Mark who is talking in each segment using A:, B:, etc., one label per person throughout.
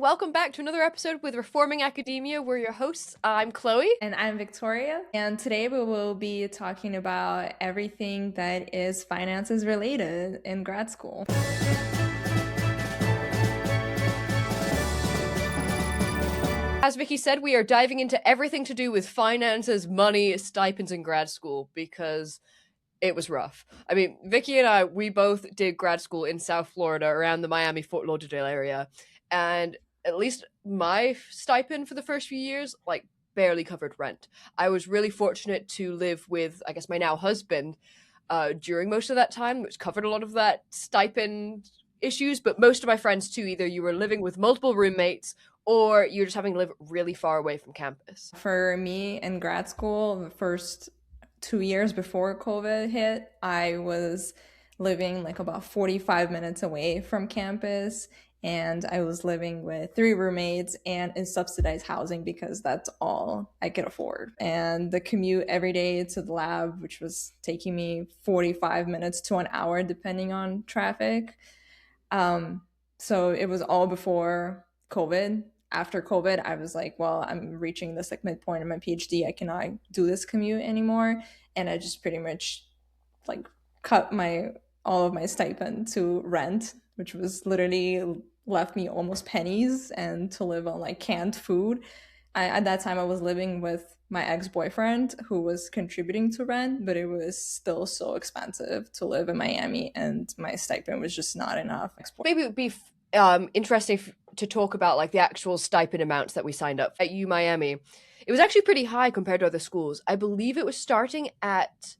A: welcome back to another episode with Reforming Academia. We're your hosts. I'm Chloe.
B: And I'm Victoria. And today we will be talking about everything that is finances related in grad school.
A: As Vicky said, we are diving into everything to do with finances, money, stipends, and grad school because it was rough. I mean, Vicky and I, we both did grad school in South Florida around the Miami, Fort Lauderdale area. And at least my stipend for the first few years, barely covered rent. I was really fortunate to live with, I guess, my now husband during most of that time, which covered a lot of that stipend issues. But most of my friends, too, either you were living with multiple roommates or you're just having to live really far away from campus.
B: For me in grad school, the first 2 years before COVID hit, I was living about 45 minutes away from campus. And I was living with 3 roommates and in subsidized housing because that's all I could afford. And the commute every day to the lab, which was taking me 45 minutes to an hour, depending on traffic. So it was all before COVID. After COVID, I was like, well, I'm reaching this midpoint in my PhD. I cannot do this commute anymore. And I just pretty much cut all of my stipend to rent, which was literally left me almost pennies, and to live on canned food. At that time, I was living with my ex-boyfriend who was contributing to rent, but it was still so expensive to live in Miami, and my stipend was just not enough.
A: Maybe it would be interesting to talk about the actual stipend amounts that we signed up at U Miami. It was actually pretty high compared to other schools. I believe it was starting at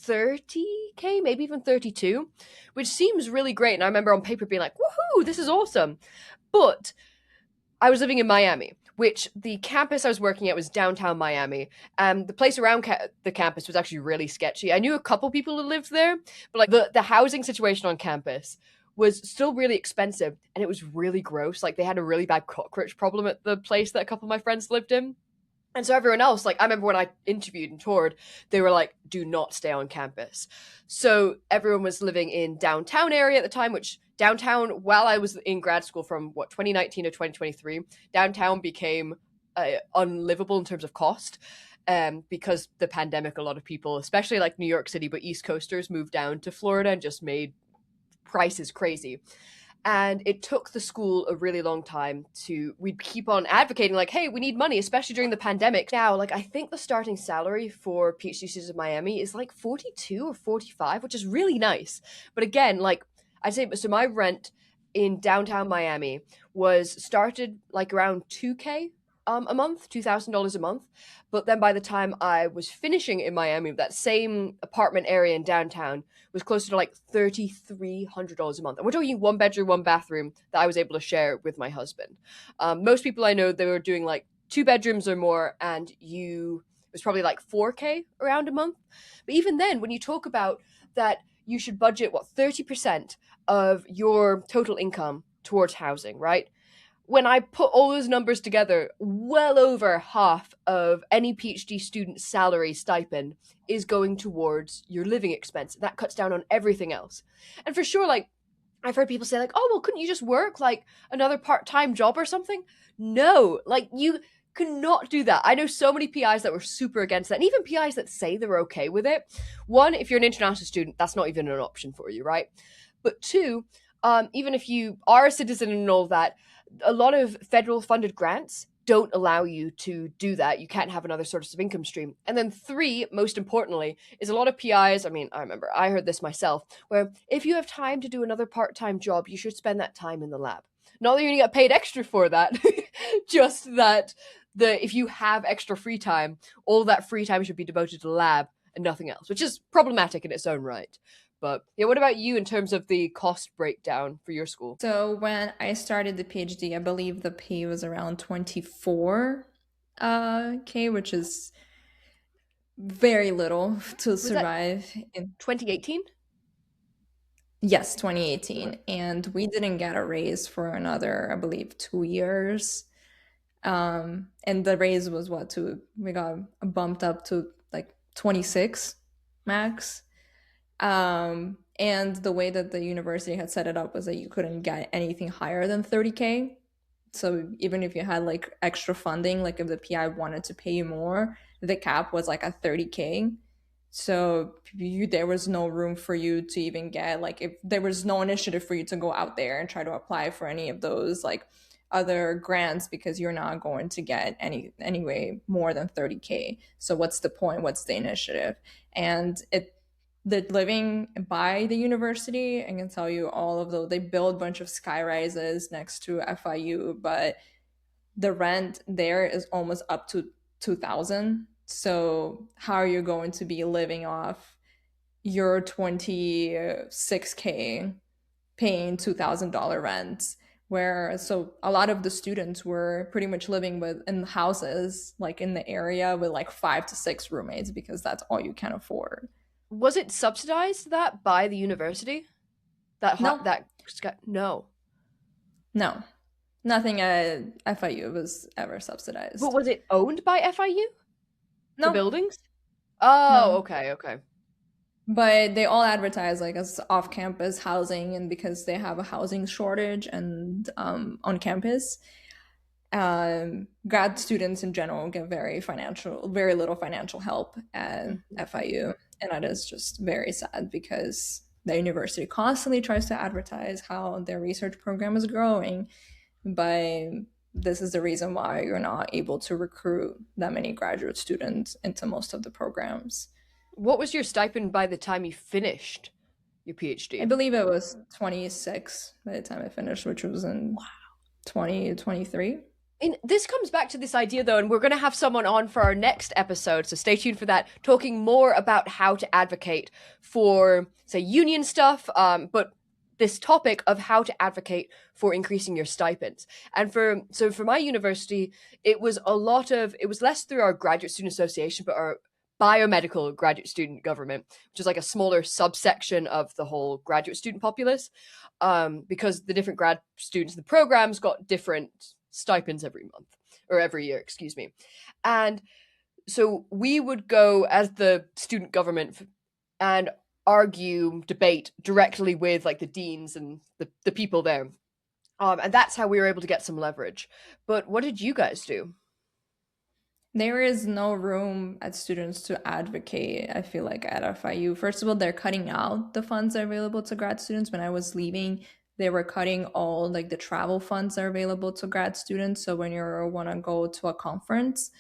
A: 30K, maybe even 32, which seems really great. And I remember on paper being like, woohoo, this is awesome. But I was living in Miami, which the campus I was working at was downtown Miami. And the place around the campus was actually really sketchy. I knew a couple people who lived there, but the housing situation on campus was still really expensive, and it was really gross. They had a really bad cockroach problem at the place that a couple of my friends lived in. And so everyone else, I remember when I interviewed and toured, they were like, do not stay on campus. So everyone was living in downtown area at the time, which downtown, while I was in grad school from 2019 to 2023, downtown became unlivable in terms of cost. Because the pandemic, a lot of people, especially New York City, but East Coasters, moved down to Florida and just made prices crazy. And it took the school a really long time we'd keep on advocating hey, we need money, especially during the pandemic. Now, I think the starting salary for PhD students in Miami is 42 or 45, which is really nice. But again, I'd say, so my rent in downtown Miami was started around 2K a month, $2,000 a month. But then by the time I was finishing in Miami, that same apartment area in downtown was closer to $3,300 a month. And we're talking 1 bedroom, 1 bathroom that I was able to share with my husband. Most people I know, they were doing 2 bedrooms or more, and it was probably 4K around a month. But even then, when you talk about that, you should budget 30% of your total income towards housing, right? When I put all those numbers together, well over half of any PhD student's salary stipend is going towards your living expense. That cuts down on everything else. And for sure, I've heard people say oh, well, couldn't you just work another part-time job or something? No, you cannot do that. I know so many PIs that were super against that, and even PIs that say they're okay with it. One, if you're an international student, that's not even an option for you, right? But two, even if you are a citizen and all that, a lot of federal funded grants don't allow you to do that. You can't have another source of income stream. And then 3, most importantly, is a lot of PIs. I mean, I remember I heard this myself, where if you have time to do another part-time job, you should spend that time in the lab. Not that you're going to get paid extra for that, just that if you have extra free time, all that free time should be devoted to the lab and nothing else, which is problematic in its own right. But yeah, what about you in terms of the cost breakdown for your school?
B: So when I started the PhD, I believe the pay was around 24K, which is very little to survive in
A: 2018?
B: Yes, 2018. And we didn't get a raise for another, I believe, 2 years. And the raise was we got bumped up to 26 max. And the way that the university had set it up was that you couldn't get anything higher than 30K. So even if you had like extra funding, like if the PI wanted to pay you more, the cap was like at 30K. So there was no room for you to even get, like, if there was no initiative for you to go out there and try to apply for any of those like other grants, because you're not going to get anyway more than 30K. So what's the point? What's the initiative? And the living by the university, I can tell you all of those, they build a bunch of sky rises next to FIU, but the rent there is almost up to 2000. So how are you going to be living off your 26K paying $2,000 rent? Where so a lot of the students were pretty much living with in houses like in the area with like 5 to 6 roommates, because that's all you can afford.
A: Was it subsidized that by the university?
B: No,
A: That no.
B: no, nothing at FIU was ever
A: But
B: subsidized.
A: was it owned by FIU? The
B: No,
A: buildings? Oh,
B: no.
A: okay, okay.
B: But they all advertise like as off-campus housing, and because they have a housing shortage and on campus, grad students in general get very little financial help at
A: Mhm.
B: FIU, and that is just very sad because the university constantly tries to advertise how their research program is growing, but this is the reason why you're not able to recruit that many graduate students into most of the programs.
A: What was your stipend by the time you finished your
B: I
A: PhD?
B: believe it was 26 by the time I finished, which was in 2023.
A: And this comes back to this idea, though, and we're going to have someone on for our next episode, so stay tuned for that, talking more about how to advocate for, say, union stuff, but this topic of how to advocate for increasing your stipends. And for my university, it was less through our graduate student association, but our biomedical graduate student government, which is like a smaller subsection of the whole graduate student populace, because the different grad students in the programs got different stipends every month or every year, excuse me. And so we would go as the student government and argue, debate directly with like the deans and the people there. And that's how we were able to get some leverage. But what did you guys do?
B: There is no room at students to advocate, I feel like, at FIU. First of all, they're cutting out the funds that are available to grad students. When I was leaving, they were cutting all like the travel funds that are available to grad students. So when you want to go to a conference,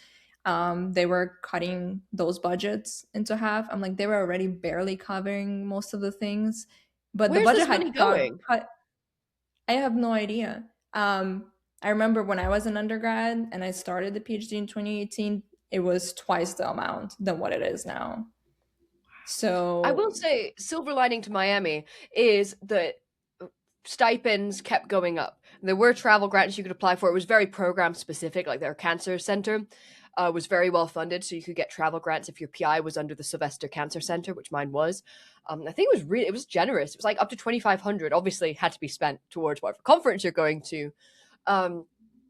B: they were cutting those budgets into half. I'm like, they were already barely covering most of the things, but the
A: Where's
B: budget
A: this
B: had
A: money
B: got
A: going?
B: cut. I have no idea. I remember when I was an undergrad and I started the PhD in 2018, it was twice the amount than what it is now.
A: I will
B: So
A: say, silver lining to Miami is that stipends kept going up. There were travel grants you could apply for. It was very program specific, like their cancer center was very well funded, so you could get travel grants if your PI was under the Sylvester Cancer Center, which mine was. I think it was generous. It was like up to 2,500. Obviously, had to be spent towards whatever conference you're going to. Um,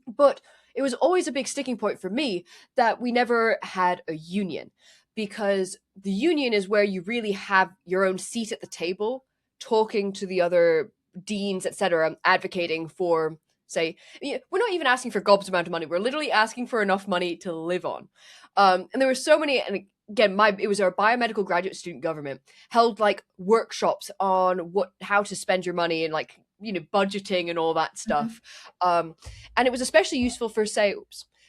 A: but it was always a big sticking point for me that we never had a union, because the union is where you really have your own seat at the table, talking to the other deans, etc., advocating for, say, we're not even asking for gobs amount of money. We're literally asking for enough money to live on. And there were so many, and again, it was our biomedical graduate student government held like workshops on how to spend your money and like budgeting and all that
B: mhm.
A: stuff. And it was especially useful for, say,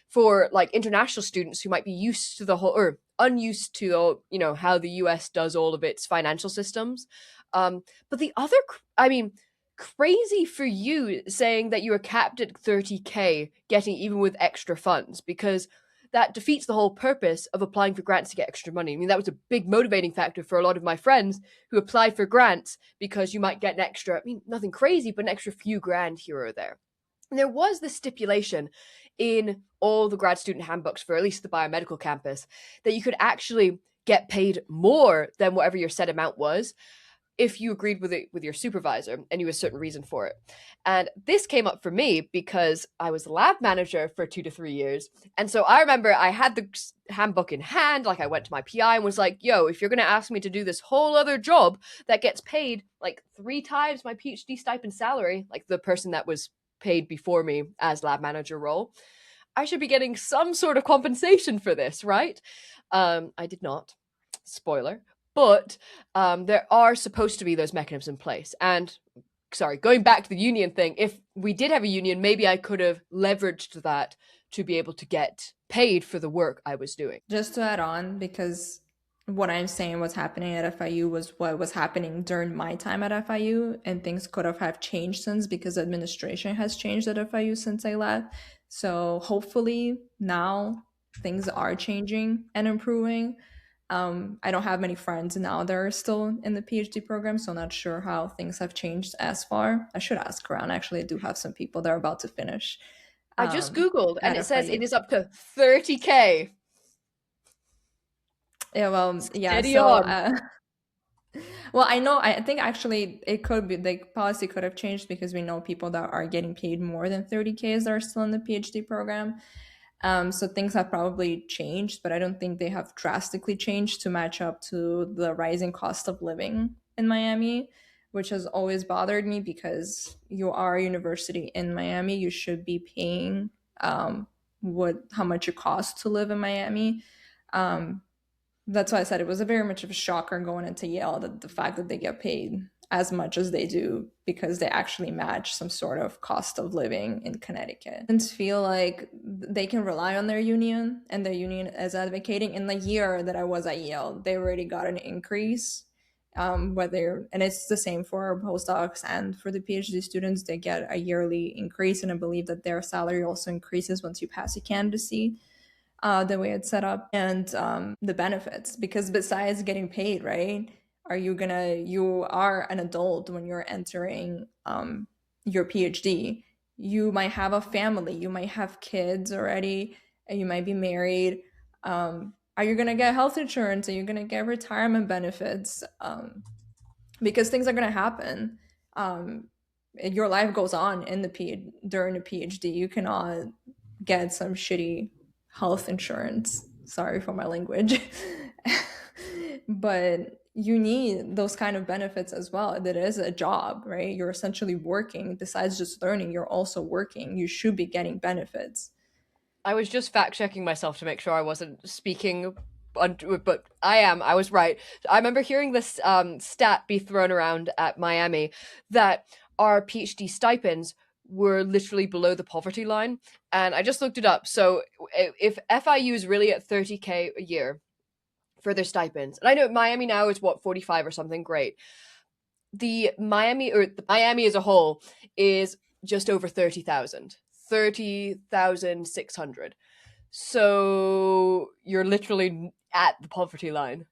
A: for like international students who might be used to the whole or unused to the, how the US does all of its financial systems. But the other, I mean, crazy for you saying that you were capped at 30K getting even with extra funds, because that defeats the whole purpose of applying for grants to get extra money. I mean, that was a big motivating factor for a lot of my friends who applied for grants, because you might get an extra, I mean, nothing crazy, but an extra few grand here or there. And there was this stipulation in all the grad student handbooks for at least the biomedical campus that you could actually get paid more than whatever your set amount was if you agreed with it with your supervisor and you had a certain reason for it. And this came up for me because I was lab manager for 2 to 3 years. And so I remember I had the handbook in hand, like I went to my PI and was like, yo, if you're going to ask me to do this whole other job that gets paid like 3 times my PhD stipend salary, like the person that was paid before me as lab manager role, I should be getting some sort of compensation for this, right? I did not. Spoiler. But there are supposed to be those mechanisms in place. And sorry, going back to the union thing, if we did have a union, maybe I could have leveraged that to be able to get paid for the work I was doing.
B: Just to add on, because what I'm saying what's happening at FIU was what was happening during my time at FIU, and things could have changed since, because administration has changed at FIU since I left. So hopefully now things are changing and improving. I don't have many friends now that are still in the PhD program, so I'm not sure how things have changed as far. I should ask around. Actually, I do have some people that are about to finish
A: I just Googled and
B: at
A: it says it
B: FIU.
A: is up to 30K.
B: Yeah, well, yeah.
A: Steady
B: So,
A: on.
B: well, I know. I think actually it could be the policy could have changed, because we know people that are getting paid more than 30K that are still in the PhD program. So things have probably changed, but I don't think they have drastically changed to match up to the rising cost of living in Miami, which has always bothered me, because you are a university in Miami. You should be paying how much it costs to live in Miami. Um, that's why I said it was a very much of a shocker going into Yale, that the fact that they get paid as much as they do, because they actually match some sort of cost of living in Connecticut. And feel like they can rely on their union, and their union is advocating. In the year that I was at Yale, they already got an increase. Whether and it's the same for postdocs and for the PhD students, they get a yearly increase, and I believe that their salary also increases once you pass your candidacy, the way it's set up, and the benefits. Because besides getting paid, right? You are an adult when you're entering your PhD. You might have a family, you might have kids already, and you might be married. Are you gonna get health insurance? Are you gonna get retirement benefits? Because things are gonna happen. Your life goes on during the PhD. You cannot get some shitty health insurance. Sorry for my language. But you need those kind of benefits as well. That is a job, right? You're essentially working. Besides just learning, you're also working. You should be getting benefits.
A: I was just fact checking myself to make sure I wasn't speaking, but I am. I was right. I remember hearing this stat be thrown around at Miami that our PhD stipends were literally below the poverty line, and I just looked it up. So if FIU is really at 30K a year for their stipends, and I know Miami now is what 45 or something. Great. The Miami as a whole is just over 30,000. 30,600. So you're literally at the poverty line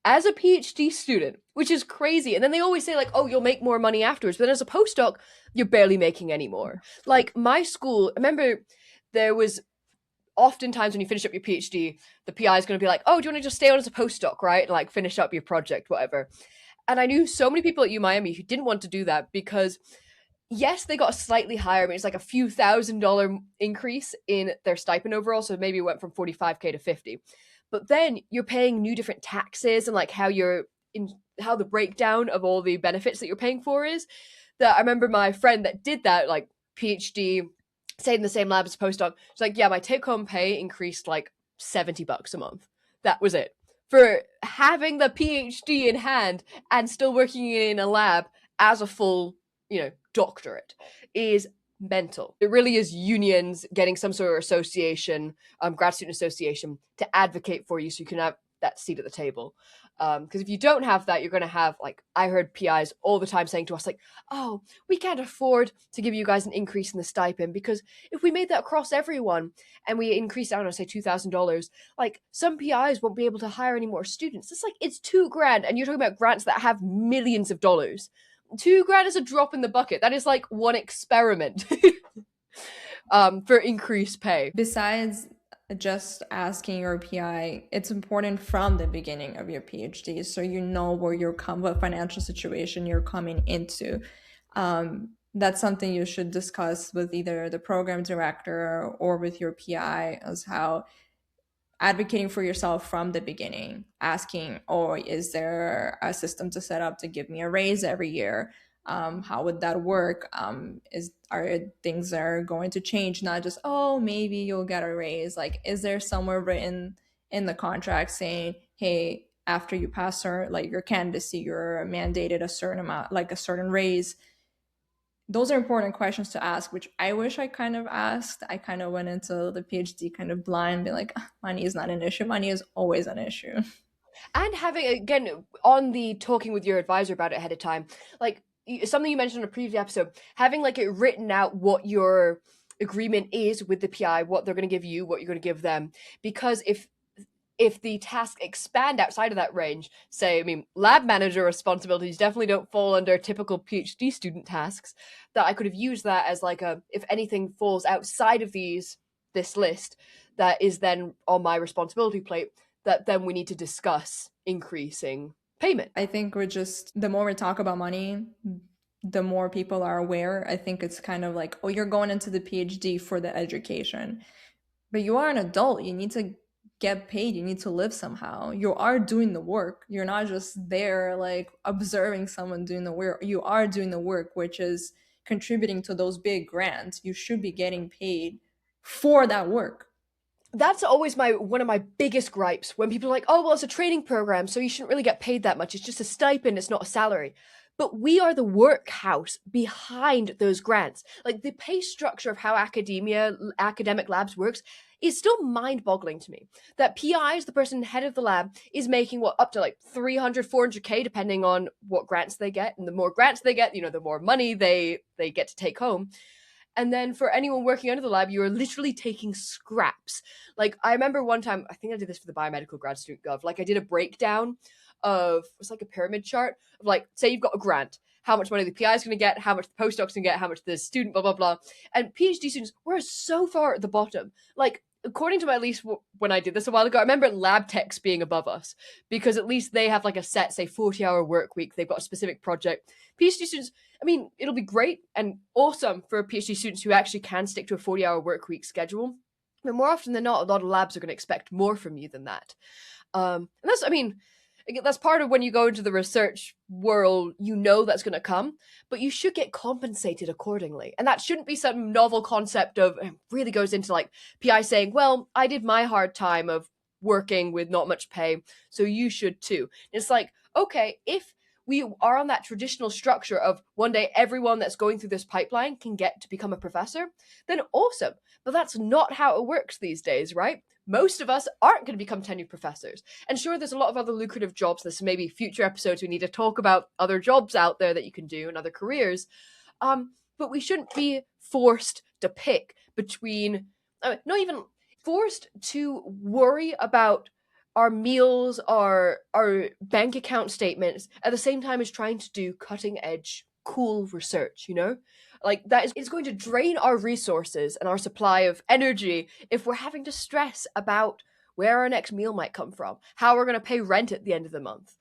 A: as a PhD student, which is crazy. And then they always say, like, oh, you'll make more money afterwards. But as a postdoc, you're barely making any more. Like my school, I remember there was oftentimes when you finish up your PhD, the PI is going to be like, oh, do you want to just stay on as a postdoc, right? And like finish up your project, whatever. And I knew so many people at U Miami who didn't want to do that because yes, they got a slightly higher, I mean, it's like a few $1,000 increase in their stipend overall. So maybe it went from 45K to 50. But then you're paying new different taxes and like how the breakdown of all the benefits that you're paying for is. That I remember my friend that did that, like PhD, stayed in the same lab as postdoc. She's like, yeah, my take home pay increased like $70 a month. That was it. For having the PhD in hand and still working in a lab as a full, doctorate is mental. It really is unions getting some sort of association, grad student association, to advocate for you so you can have that seat at the table. Because if you don't have that, you're going to have, like, I heard PIs all the time saying to us, like, oh, we can't afford to give you guys an increase in the stipend because if we made that across everyone and we increased, I don't know, say $2,000, like, some PIs won't be able to hire any more students. It's like, it's $2,000 and you're talking about grants that have millions of dollars. $2,000 is a drop in the bucket. That is like one experiment for increased pay.
B: Besides just asking your PI, it's important from the beginning of your PhD, so you know what financial situation you're coming into. That's something you should discuss with either the program director or with your PI, as how advocating for yourself from the beginning, asking, oh, is there a system to set up to give me a raise every year? How would that work? Is are things are going to change? Not just, oh, maybe you'll get a raise. Like, is there somewhere written in the contract saying, hey, after you pass like your candidacy, you're mandated a certain amount, like a certain raise? Those are important questions to ask, which I wish I kind of asked. I kind of went into the PhD kind of blind, being like, "Ah, money is not an issue. Money is always an issue."
A: And having, again, on the talking with your advisor about it ahead of time, like something you mentioned in a previous episode, having like it written out what your agreement is with the PI, what they're going to give you, what you're going to give them. Because if the tasks expand outside of that range, say, I mean, lab manager responsibilities definitely don't fall under typical PhD student tasks, that I could have used that as like a, if anything falls outside of this list, that is then on my responsibility plate, that then we need to discuss increasing payment.
B: I think we're just, the more we talk about money, the more people are aware. I think it's kind of like, oh, you're going into the PhD for the education, but you are an adult. You need to get paid. You need to live somehow. You are doing the work. You're not just there like observing someone doing the work. You are doing the work, which is contributing to those big grants. You should be getting paid for that work.
A: That's always my one of my biggest gripes when people are like, oh well, it's a training program, so you shouldn't really get paid that much, it's just a stipend, it's not a salary. But we are the workhouse behind those grants. Like the pay structure of how academic labs works is still mind-boggling to me. That PIs, the person head of the lab, is making what, up to like 300 400k depending on what grants they get, and the more grants they get, the more money they get to take home. And then for anyone working under the lab, you are literally taking scraps. Like I remember one time, I think I did this for the biomedical grad student gov. Like I did a breakdown of, it was like a pyramid chart of like, say you've got a grant, how much money the PI is going to get, how much the postdoc's going to get, how much the student, blah, blah, blah. And PhD students were so far at the bottom. Like, according to my, at least when I did this a while ago, I remember lab techs being above us because at least they have like a set, say, 40-hour work week. They've got a specific project. PhD students, I mean, it'll be great and awesome for PhD students who actually can stick to a 40-hour work week schedule. But more often than not, a lot of labs are going to expect more from you than that. And that's, I mean, that's part of when you go into the research world, that's going to come, but you should get compensated accordingly. And that shouldn't be some novel concept of, it really goes into like PI saying, well, I did my hard time of working with not much pay, so you should too. And it's like, okay, if we are on that traditional structure of one day everyone that's going through this pipeline can get to become a professor, then awesome. But that's not how it works these days, right? Most of us aren't going to become tenured professors. And sure, there's a lot of other lucrative jobs. There's maybe future episodes we need to talk about other jobs out there that you can do and other careers. But we shouldn't be forced to pick between, not even forced to worry about our meals, our bank account statements at the same time as trying to do cutting edge, cool research, Like that is, it's going to drain our resources and our supply of energy if we're having to stress about where our next meal might come from, how we're going to pay rent at the end of the month,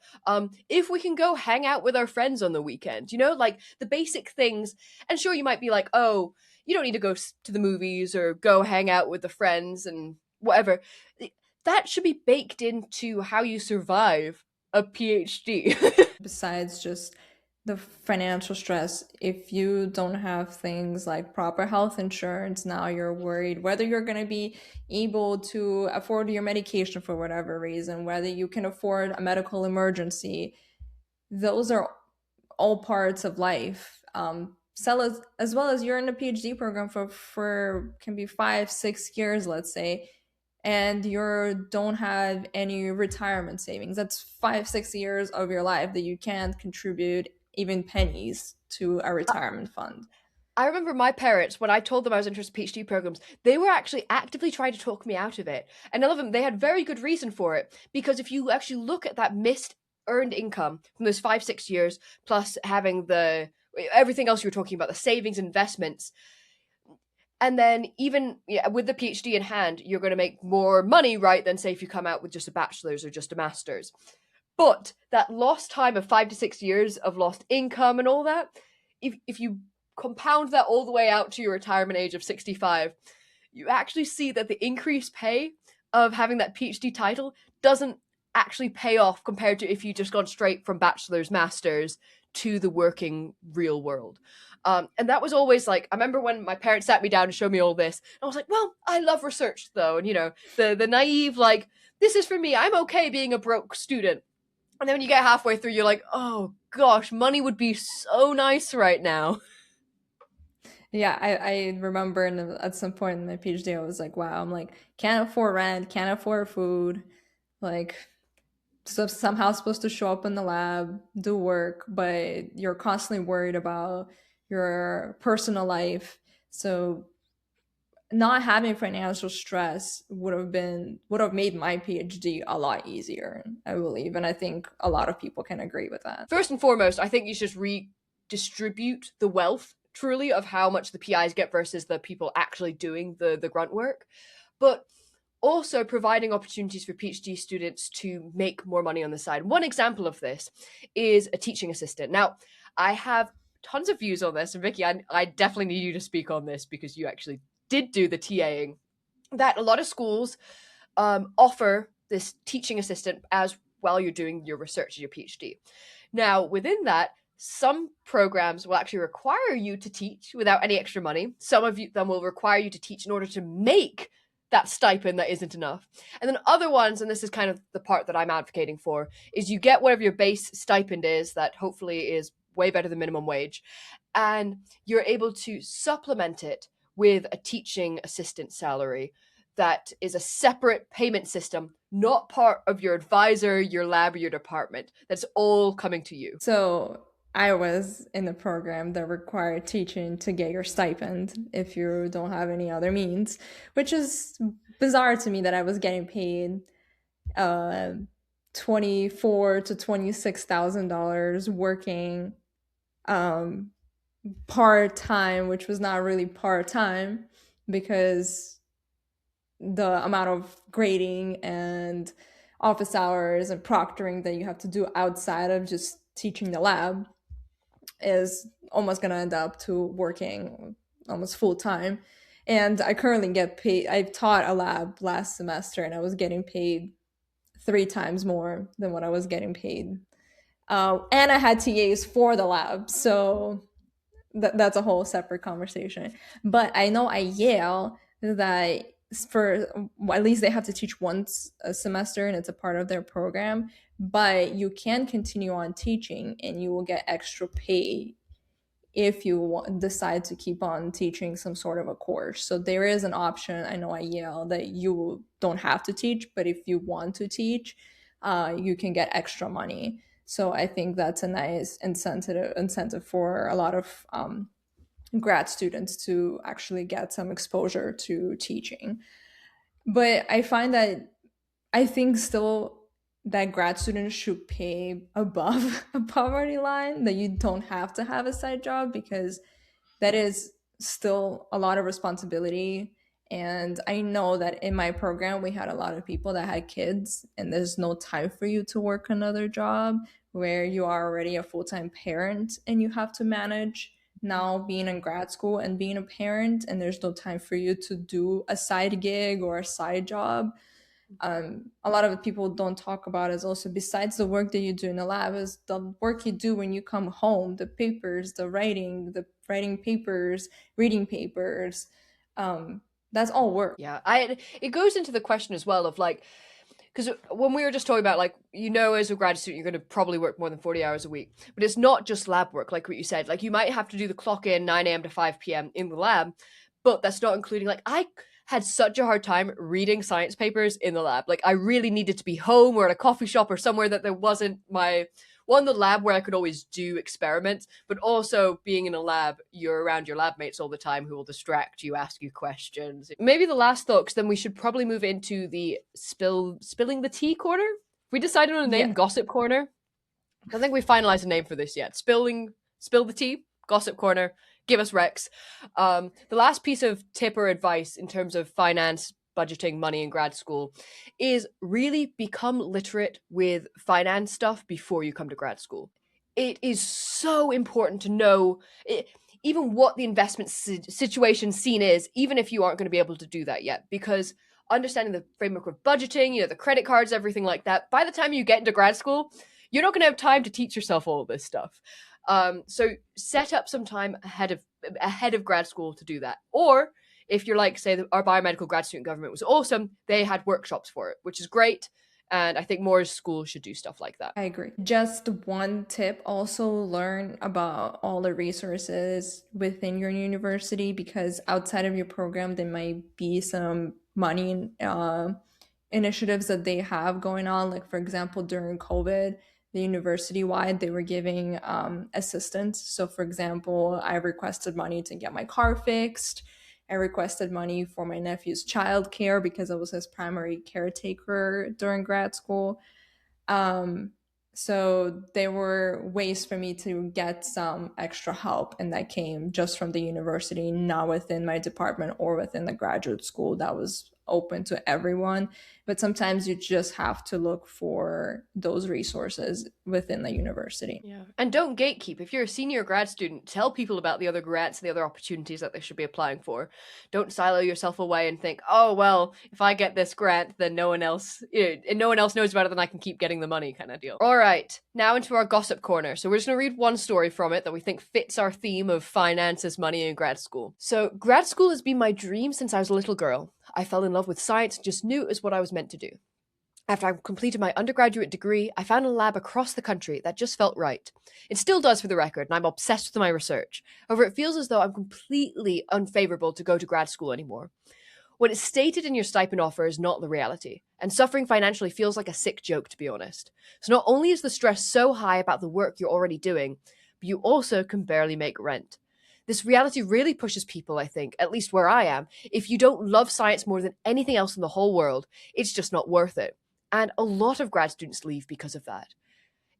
A: if we can go hang out with our friends on the weekend, like the basic things. And sure, you might be like, oh, you don't need to go to the movies or go hang out with the friends and whatever. That should be baked into how you survive a PhD.
B: Besides just the financial stress, if you don't have things like proper health insurance, now you're worried whether you're going to be able to afford your medication for whatever reason, whether you can afford a medical emergency. Those are all parts of life. So as well as you're in a PhD program for can be 5-6 years, let's say, and you don't have any retirement savings. That's 5-6 years of your life that you can't contribute even pennies to a retirement fund.
A: I remember my parents, when I told them I was interested in PhD programs, they were actually actively trying to talk me out of it. And all of them, they had very good reason for it. Because if you actually look at that missed earned income from those 5-6 years, plus having everything else you were talking about, the savings, investments, and then even with the PhD in hand, you're going to make more money, right, than say if you come out with just a bachelor's or just a master's. But that lost time of 5 to 6 years of lost income and all that, if you compound that all the way out to your retirement age of 65, you actually see that the increased pay of having that PhD title doesn't actually pay off compared to if you just gone straight from bachelor's, master's to the working real world. And that was always like, I remember when my parents sat me down and showed me all this, and I was like, well, I love research though. And, the naive, like, this is for me. I'm okay being a broke student. And then when you get halfway through, you're like, oh gosh, money would be so nice right now.
B: Yeah, I remember at some point in my PhD, I was like, wow, I'm like, can't afford rent, can't afford food, like, so somehow supposed to show up in the lab, do work, but you're constantly worried about your personal life. So not having financial stress would have made my PhD a lot easier, I believe, and I think a lot of people can agree with that.
A: First and foremost, I think you should redistribute the wealth truly of how much the PIs get versus the people actually doing the grunt work. But also providing opportunities for PhD students to make more money on the side. One example of this is a teaching assistant. Now, I have tons of views on this, and Vicky, I definitely need you to speak on this because you actually did do the TAing. That a lot of schools offer this teaching assistant as while you're doing your research, your PhD. Now, within that, some programs will actually require you to teach without any extra money. Some of them will require you to teach in order to make that stipend that isn't enough. And then other ones, and this is kind of the part that I'm advocating for, is you get whatever your base stipend is, that hopefully is way better than minimum wage, and you're able to supplement it with a teaching assistant salary that is a separate payment system, not part of your advisor, your lab, or your department. That's all coming to you.
B: So I was in the program that required teaching to get your stipend if you don't have any other means, which is bizarre to me that I was getting paid 24 to $26,000 working part time, which was not really part time because the amount of grading and office hours and proctoring that you have to do outside of just teaching the lab is almost going to end up to working almost full time. And I currently get paid. I taught a lab last semester and I was getting paid 3 times more than what I was getting paid. And I had TAs for the lab. So that's a whole separate conversation. But I know at Yale that for at least they have to teach once a semester and it's a part of their program, but you can continue on teaching and you will get extra pay if you decide to keep on teaching some sort of a course. So there is an option, I know at Yale, that you don't have to teach, but if you want to teach, you can get extra money. So I think that's a nice incentive for a lot of grad students to actually get some exposure to teaching. But I find that I think still that grad students should pay above a poverty line, that you don't have to have a side job because that is still a lot of responsibility. And I know that in my program, we had a lot of people that had kids, and there's no time for you to work another job where you are already a full time parent and you have to manage now being in grad school and being a parent, and there's no time for you to do a side gig or a side job. A lot of people don't talk about is also, besides the work that you do in the lab, is the work you do when you come home, the papers, the writing papers, reading papers. That's all work.
A: Yeah, it goes into the question as well of like, because when we were just talking about like, as a grad student, you're going to probably work more than 40 hours a week, but it's not just lab work, like what you said. Like you might have to do the clock in 9 a.m. to 5 p.m. in the lab, but that's not including like, I had such a hard time reading science papers in the lab. Like I really needed to be home or at a coffee shop or somewhere that there wasn't the lab where I could always do experiments, but also being in a lab, you're around your lab mates all the time who will distract you, ask you questions. Maybe the last thought, because then we should probably move into the spilling the tea corner. We decided on a name,
B: Yeah.
A: Gossip Corner. I don't think we finalized a name for this yet. Spill the tea, Gossip Corner. Give us Rex. The last piece of tip or advice in terms of finance, budgeting, money in grad school is really become literate with finance stuff before you come to grad school. It is so important to know even what the investment situation scene is, even if you aren't going to be able to do that yet, because understanding the framework of budgeting, the credit cards, everything like that, by the time you get into grad school, you're not going to have time to teach yourself all of this stuff. So set up some time ahead of grad school to do that. Or if you're like, say, our biomedical grad student government was awesome, they had workshops for it, which is great. And I think more schools should do stuff like that.
B: I agree. Just one tip, also learn about all the resources within your university, because outside of your program, there might be some money initiatives that they have going on. Like, for example, during COVID, the university wide, they were giving assistance. So, for example, I requested money to get my car fixed. I requested money for my nephew's childcare because I was his primary caretaker during grad school. Um, so there were ways for me to get some extra help, and that came just from the university, not within my department or within the graduate school that was open to everyone. But sometimes you just have to look for those resources within the university.
A: Yeah. And don't gatekeep. If you're a senior grad student, tell people about the other grants and the other opportunities that they should be applying for. Don't silo yourself away and think, oh, well, if I get this grant, then no one else, and no one else knows about it, then I can keep getting the money kind of deal. All right, now into our gossip corner. So we're just going to read one story from it that we think fits our theme of finances, money, and grad school. So grad school has been my dream since I was a little girl. I fell in love with science, just knew it was what I was meant to do. After I completed my undergraduate degree, I found a lab across the country that just felt right. It still does for the record, and I'm obsessed with my research. However, it feels as though I'm completely unfavorable to go to grad school anymore. What is stated in your stipend offer is not the reality, and suffering financially feels like a sick joke, to be honest. So not only is the stress so high about the work you're already doing, but you also can barely make rent. This reality really pushes people, I think, at least where I am. If you don't love science more than anything else in the whole world, it's just not worth it. And a lot of grad students leave because of that.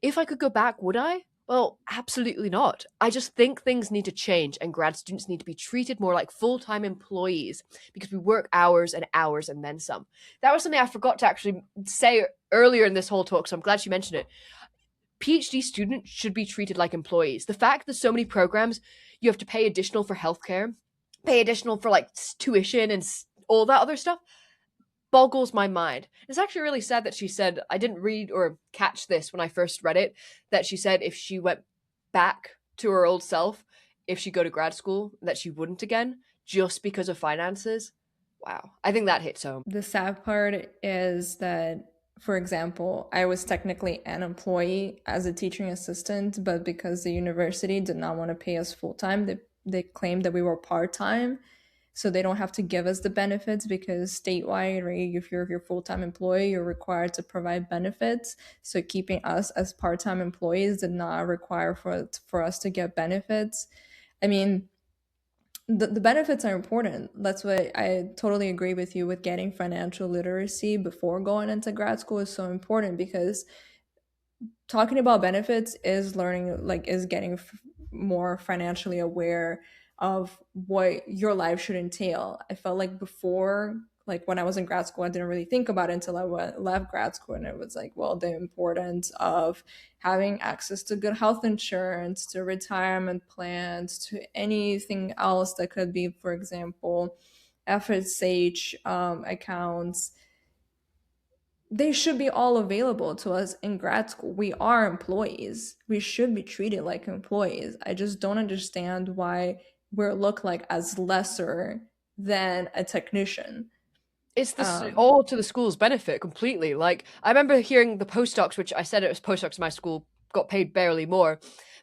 A: If I could go back, would I? Well, absolutely not. I just think things need to change and grad students need to be treated more like full-time employees because we work hours and hours and then some. That was something I forgot to actually say earlier in this whole talk, so I'm glad you mentioned it. PhD students should be treated like employees. The fact that so many programs, you have to pay additional for healthcare, pay additional for like tuition and all that other stuff, boggles my mind. It's actually really sad that she said, I didn't read or catch this when I first read it, that she said if she went back to her old self, if she'd go to grad school, that she wouldn't again, just because of finances. Wow. I think that hits home.
B: The sad part is that, for example, I was technically an employee as a teaching assistant, but because the university did not want to pay us full time, they claimed that we were part time. So they don't have to give us the benefits because statewide, right, if you're your full-time employee, you're required to provide benefits. So keeping us as part-time employees did not require for us to get benefits. I mean, the benefits are important. That's why I totally agree with you with getting financial literacy before going into grad school is so important, because talking about benefits is learning, like, is getting more financially aware of what your life should entail. I felt like before, like when I was in grad school, I didn't really think about it until left grad school, and it was like, well, the importance of having access to good health insurance, to retirement plans, to anything else that could be, for example, FSH accounts. They should be all available to us in grad school. We are employees. We should be treated like employees. I just don't understand why we're looked like as lesser than a technician.
A: It's all to the school's benefit completely. Like, I remember hearing the postdocs, which I said it was postdocs in my school, got paid barely more,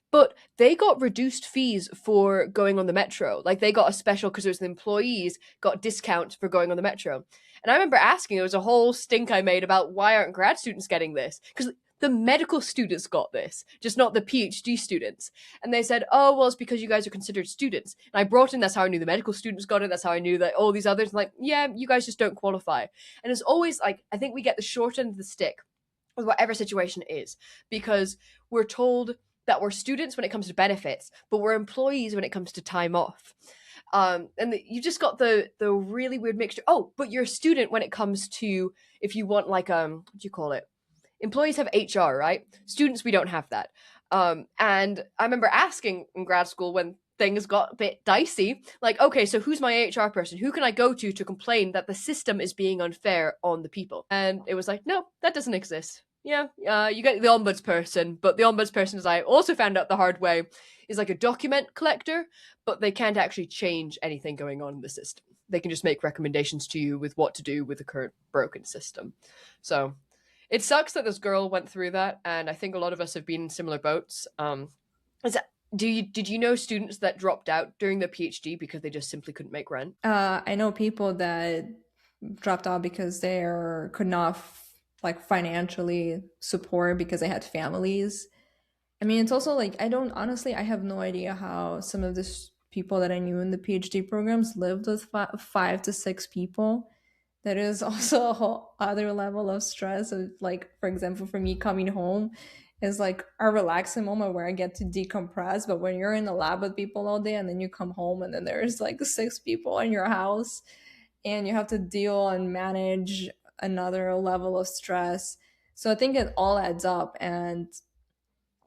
A: but they got reduced fees for going on the metro. Like, they got a special, because it was the employees, got discounts for going on the metro. And I remember asking, there was a whole stink I made about why aren't grad students getting this? Because the medical students got this, just not the PhD students. And they said, oh, well, it's because you guys are considered students. And I brought in, that's how I knew the medical students got it. That's how I knew that all these others, like, yeah, you guys just don't qualify. And it's always like, I think we get the short end of the stick with whatever situation it is, because we're told that we're students when it comes to benefits, but we're employees when it comes to time off. You just got the really weird mixture. Oh, but you're a student when it comes to, if you want, like, what do you call it? Employees have HR, right? Students, we don't have that. And I remember asking in grad school when things got a bit dicey, like, okay, so who's my HR person? Who can I go to complain that the system is being unfair on the people? And it was like, no, that doesn't exist. Yeah, you get the ombudsperson, but the ombudsperson, as I also found out the hard way, is like a document collector, but they can't actually change anything going on in the system. They can just make recommendations to you with what to do with the current broken system. So it sucks that this girl went through that, and I think a lot of us have been in similar boats. Is that, did you know students that dropped out during their PhD because they just simply couldn't make rent?
B: I know people that dropped out because they could not like financially support because they had families. I mean, it's also like I don't honestly, I have no idea how some of these people that I knew in the PhD programs lived with 5 to 6 people. That is also a whole other level of stress. Of like, for example, for me coming home is like a relaxing moment where I get to decompress. But when you're in the lab with people all day and then you come home and then there's like 6 people in your house and you have to deal and manage another level of stress. So I think it all adds up. And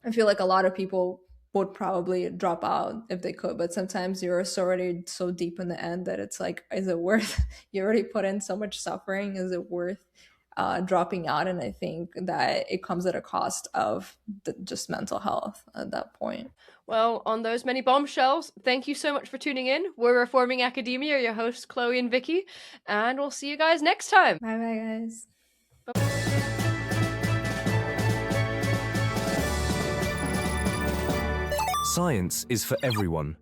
B: I feel like a lot of people would probably drop out if they could, but sometimes you're already so deep in the end that it's like, is it worth? You already put in so much suffering. Is it worth dropping out? And I think that it comes at a cost of just mental health at that point.
A: Well, on those many bombshells, thank you so much for tuning in. We're Reforming Academia, your hosts, Chloe and Vicky, and we'll see you guys next time.
B: Bye bye, guys.
C: Science is for everyone.